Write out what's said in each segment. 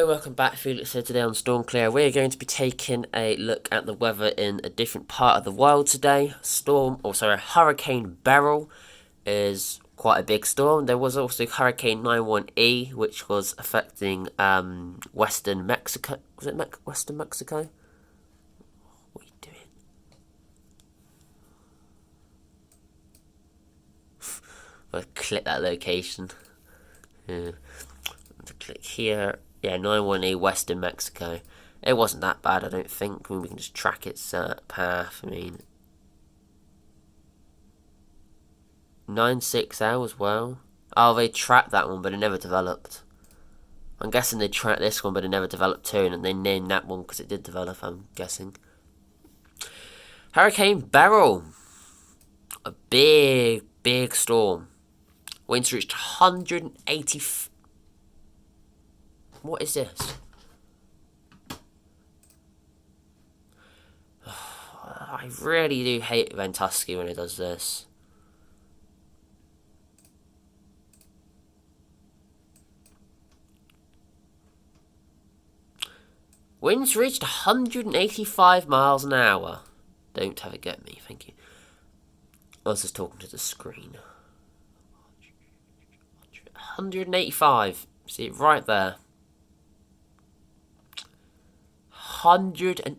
Hello, welcome back. Felix here. Today on Storm Clear, we're going to be taking a look at the weather in a different part of the world today. Hurricane Beryl is quite a big storm. There was also Hurricane 91E, which was affecting western Mexico. Was it western Mexico? What are you doing? I'll click that location. Yeah. Click here. Yeah, 91E western Mexico. It wasn't that bad, I don't think. I mean, we can just track its path. I mean, 9-6 hours. Well, oh, they tracked that one, but it never developed. I'm guessing they tracked this one, but it never developed too, and they named that one because it did develop. I'm guessing. Hurricane Beryl, a big storm. Winds reached 180. What is this? I really do hate Ventusky when it does this. Winds reached 185 miles an hour. Don't have it get me, thank you. I was just talking to the screen. 185. See it right there. 100 and...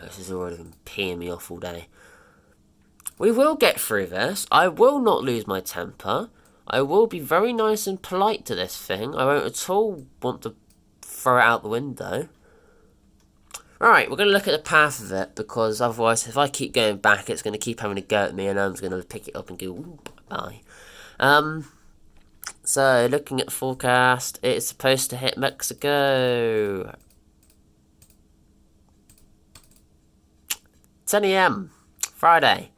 This has already been peeing me off all day. We will get through this. I will not lose my temper. I will be very nice and polite to this thing. I won't at all want to throw it out the window. Alright, we're going to look at the path of it, because otherwise, if I keep going back, it's going to keep having a go at me, and I'm going to pick it up and go, ooh, bye. So, looking at the forecast, it's supposed to hit Mexico. 10 AM, Friday.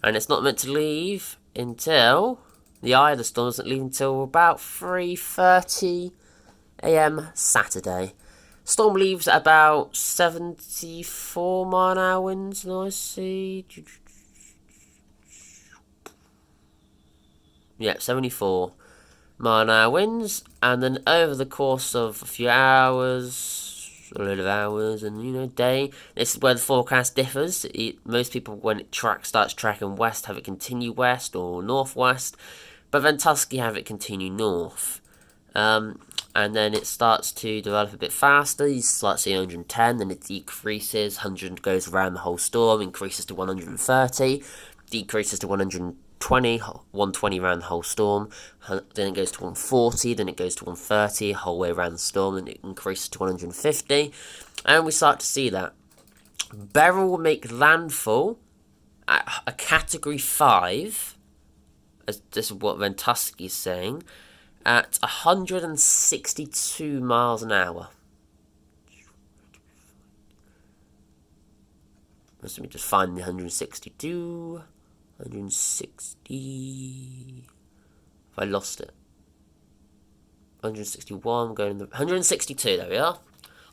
And it's not meant to leave until... The eye of the storm doesn't leave until about 3:30 AM Saturday. Storm leaves at about 74 mile an hour winds, and I see... Yep, 74 mile an hour winds, and then over the course of a few hours, a load of hours, and, day, this is where the forecast differs. Most people, when it starts tracking west, have it continue west or northwest, but Ventusky have it continue north. And then it starts to develop a bit faster. You start seeing 110, then it decreases. 100 goes around the whole storm, increases to 130, decreases to 120 around the whole storm. Then it goes to 140, then it goes to 130, whole way around the storm, and it increases to 150. And we start to see that. Beryl will make landfall at a Category 5, as this is what Ventusky is saying, at 162 miles an hour. Let me just find the 162. 160. Have I lost it? 161. Going to 162. There we are.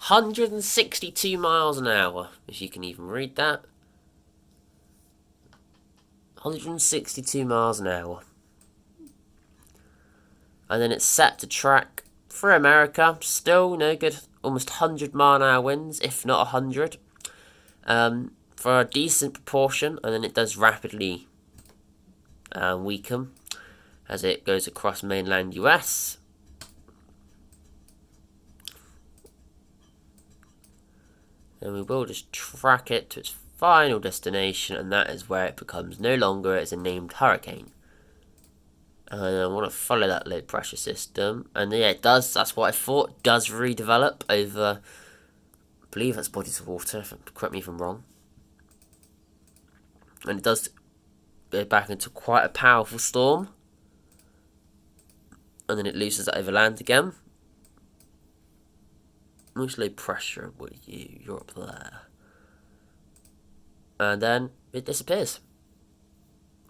162 miles an hour. If you can even read that. 162 miles an hour. And then it's set to track through America. Still no good. Almost 100 mile an hour winds, if not 100. For a decent proportion. And then it does rapidly weaken as it goes across mainland US. And we will just track it to its final destination. And that is where it becomes no longer as a named hurricane. And I want to follow that low pressure system. And yeah, it does. That's what I thought. Does redevelop over, I believe that's bodies of water. Correct me if I'm wrong. And it does go back into quite a powerful storm. And then it loses that over land again. Which low pressure were you? You're up there. And then it disappears.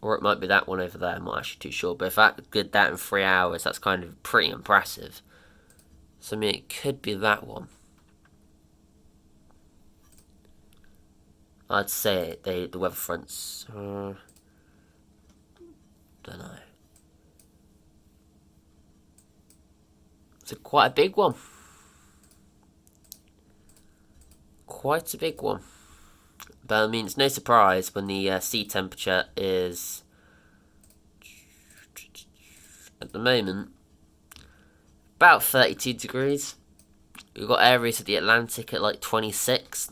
Or it might be that one over there, I'm not actually too sure. But if that did that in 3 hours, that's kind of pretty impressive. So I mean, it could be that one. I'd say the weather fronts. Don't know. It's quite a big one. Quite a big one. But I mean, it's no surprise when the sea temperature is, at the moment, about 32 degrees. We've got areas of the Atlantic at like 26.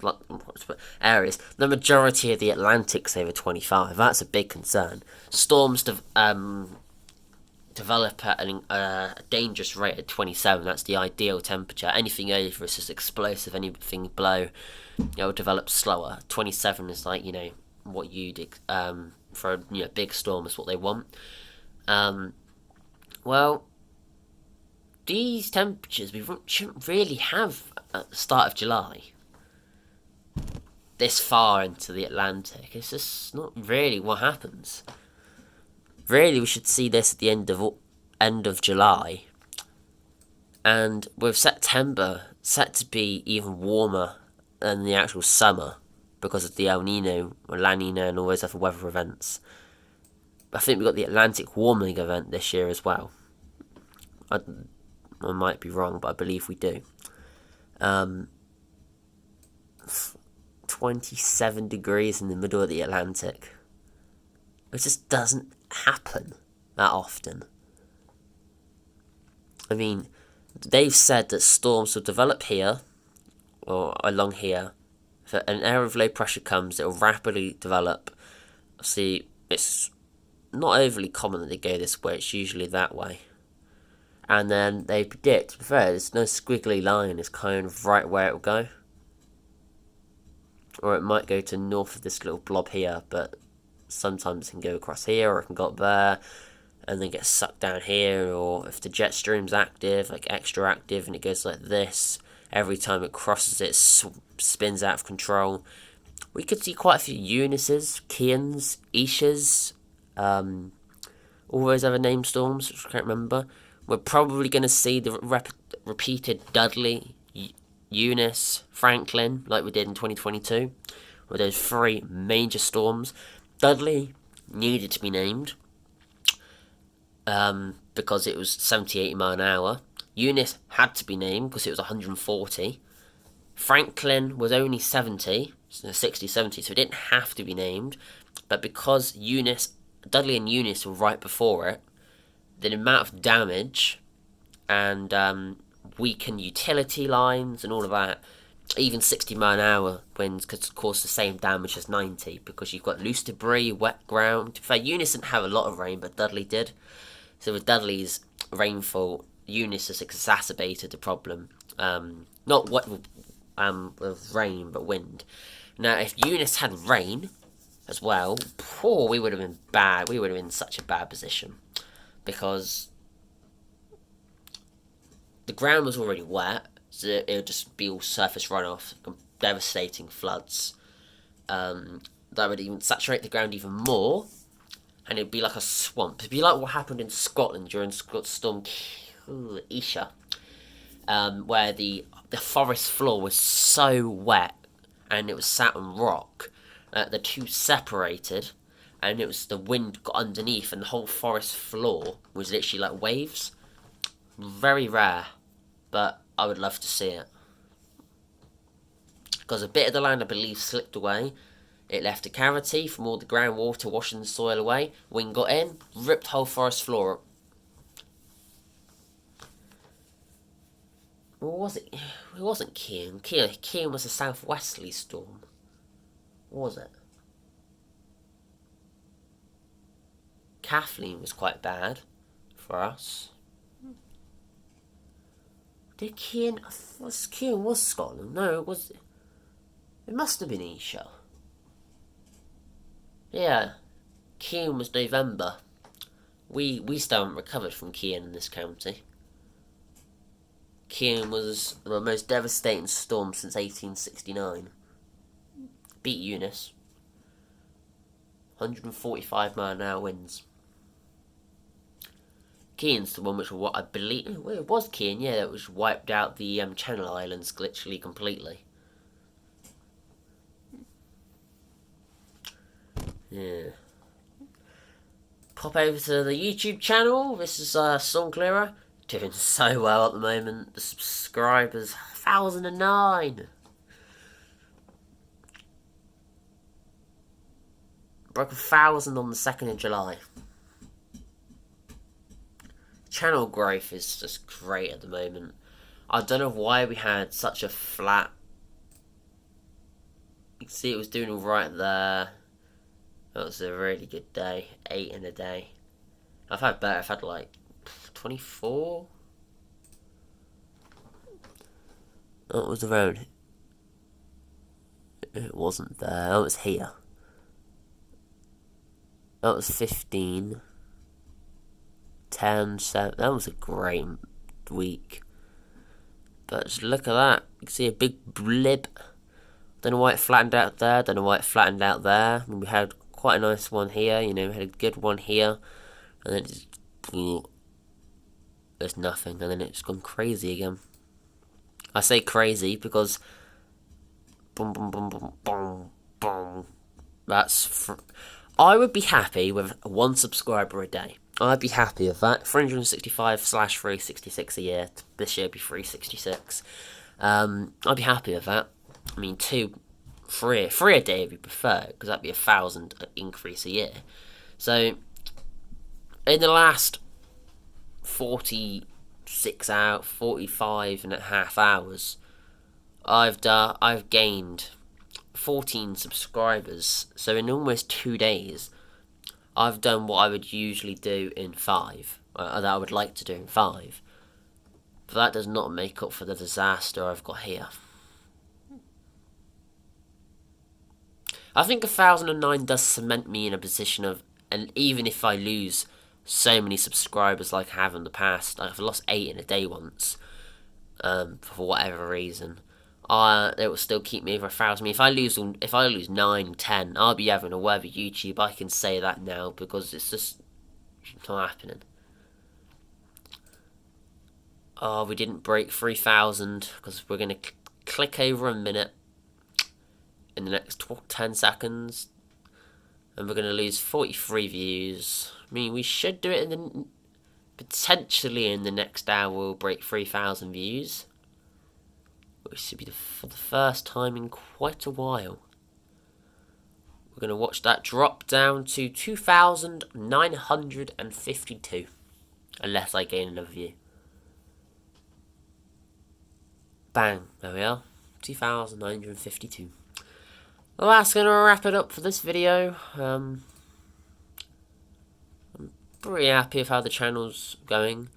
Areas. The majority of the Atlantic's over 25. That's a big concern. Storms develop at a dangerous rate at 27. That's the ideal temperature. Anything over is just explosive. Anything below, it'll develop slower. 27 is like, what you'd for a big storm is what they want. Well, these temperatures we shouldn't really have at the start of July. This far into the Atlantic, it's just not really what happens. Really, we should see this at the end of July, and with September set to be even warmer than the actual summer because of the El Nino or La Nina and all those other weather events. I think we've got the Atlantic warming event this year as well. I might be wrong, but I believe we do. 27 degrees in the middle of the Atlantic. It just doesn't happen that often. I mean, they've said that storms will develop here, or along here. If an area of low pressure comes, it will rapidly develop. See, it's not overly common that they go this way, it's usually that way. And then they predict, to be fair, there's no squiggly line, it's kind of right where it will go. Or it might go to north of this little blob here, but sometimes it can go across here, or it can go up there, and then get sucked down here, or if the jet stream's active, like extra active, and it goes like this, every time it crosses it, spins out of control. We could see quite a few Eunices, Kians, Ishas, all those other name storms, which I can't remember. We're probably going to see the repeated Dudley, Eunice, Franklin, like we did in 2022, with those three major storms. Dudley needed to be named because it was 70-80 mile an hour. Eunice had to be named because it was 140. Franklin was only 60, 70, so it didn't have to be named. But because Dudley and Eunice were right before it, the amount of damage and weakened utility lines and all of that, even 60 mile an hour winds could cause the same damage as 90 because you've got loose debris, wet ground. In fact, Eunice didn't have a lot of rain, but Dudley did. So with Dudley's rainfall, Eunice has exacerbated the problem. Not what with rain, but wind. Now, if Eunice had rain as well, we would have been bad. We would have been in such a bad position because the ground was already wet, so it would just be all surface runoff, devastating floods. That would even saturate the ground even more, and it'd be like a swamp. It'd be like what happened in Scotland during Storm Isha, where the forest floor was so wet, and it was sat on rock. The two separated, and the wind got underneath, and the whole forest floor was literally like waves. Very rare, but I would love to see it. Because a bit of the land, I believe, slipped away. It left a cavity from all the groundwater washing the soil away. Wind got in, ripped the whole forest floor up. Or was it? It wasn't Cian. Cian was a southwesterly storm. What was it? Kathleen was quite bad for us. Did Cian was Scotland? No, it must have been Isha. Yeah, Cian was November. We still haven't recovered from Cian in this county. Cian was the most devastating storm since 1869. Beat Eunice. 145 mile an hour winds. Cian's the one which, what I believe, well, it was Cian, yeah, that was wiped out the Channel Islands literally completely. Yeah. Pop over to the YouTube channel. This is Song Clearer. Doing so well at the moment. The subscribers, 1,009. Broke 1,000 on the 2nd of July. Channel growth is just great at the moment. I don't know why we had such a flat. You can see it was doing alright there. That was a really good day. 8 in a day. I've had better. I've had like 24. That was around. It wasn't there. That was here. That was 15. 10, 7. That was a great week. But just look at that. You can see a big blip. Don't know why it flattened out there. Don't know why it flattened out there. I mean, we had quite a nice one here. You know, we had a good one here. And then it's... there's nothing. And then it's gone crazy again. I say crazy because... boom, boom, boom, boom, boom, boom. That's... I would be happy with 1 subscriber a day. I'd be happy with that. 365/366 a year. This year would be 366. I'd be happy with that. I mean, 3 a day would be preferred, because that'd be 1,000 increase a year. So, in the last 45 and a half hours, I've gained 14 subscribers. So in almost 2 days, I've done what I would usually do in 5, that I would like to do in 5. But that does not make up for the disaster I've got here. I think 1,009 does cement me in a position of, and even if I lose so many subscribers like I have in the past, I've lost 8 in a day once, for whatever reason, it will still keep me over 1,000. I mean, if I lose 9, 10, I'll be having a word with YouTube. I can say that now because it's just not happening. Oh, we didn't break 3,000 because we're going to click over a minute in the next 10 seconds, and we're going to lose 43 views. I mean, we should do it potentially in the next hour. We'll break 3,000 views, which should be for the first time in quite a while. We're going to watch that drop down to 2,952, unless I gain another view. Bang, there we are, 2,952. Well, that's going to wrap it up for this video. I'm pretty happy with how the channel's going.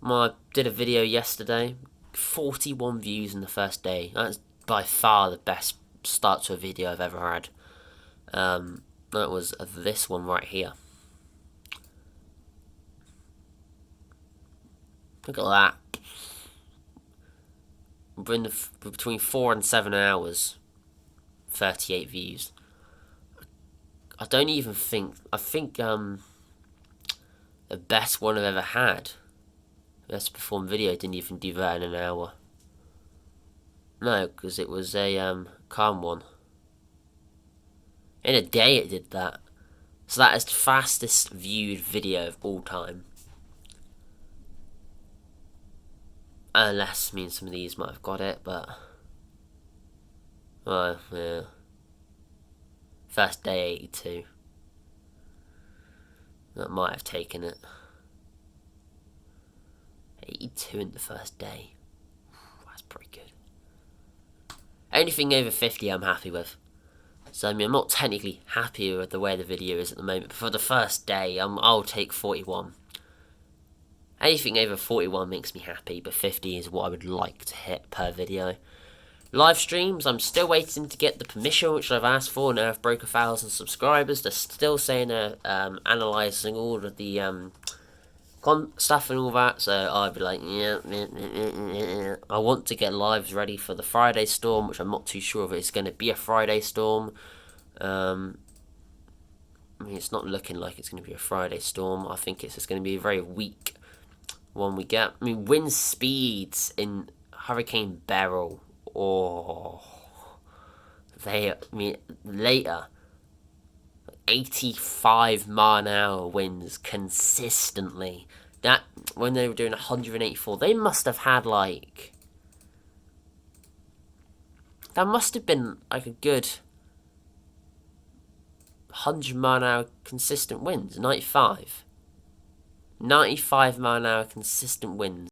I did a video yesterday, 41 views in the first day. That's by far the best start to a video I've ever had. That was this one right here. Look at that. Between 4 and 7 hours, 38 views. I don't even think... I think the best one I've ever had, best performed video, didn't even do that in an hour. No, because it was a calm one. In a day it did that. So that is the fastest viewed video of all time. Unless, I mean, some of these might have got it, but... oh, yeah. First day, 82. That might have taken it. 82 in the first day. That's pretty good. Anything over 50 I'm happy with. So, I mean, I'm not technically happy with the way the video is at the moment, but for the first day, I'll take 41. Anything over 41 makes me happy, but 50 is what I would like to hit per video. Live streams, I'm still waiting to get the permission which I've asked for. Now I've broke 1,000 subscribers. They're still saying they're analysing all of the stuff and all that, so I'd be like, yeah. I want to get lives ready for the Friday storm, which I'm not too sure if it's going to be a Friday storm. I mean, it's not looking like it's going to be a Friday storm. I think it's just going to be a very weak one we get. I mean, wind speeds in Hurricane Beryl, later, 85 mile an hour winds consistently. That, when they were doing 184, they must have had like, that must have been like a good 100 mile an hour consistent winds. 95 mile an hour consistent winds.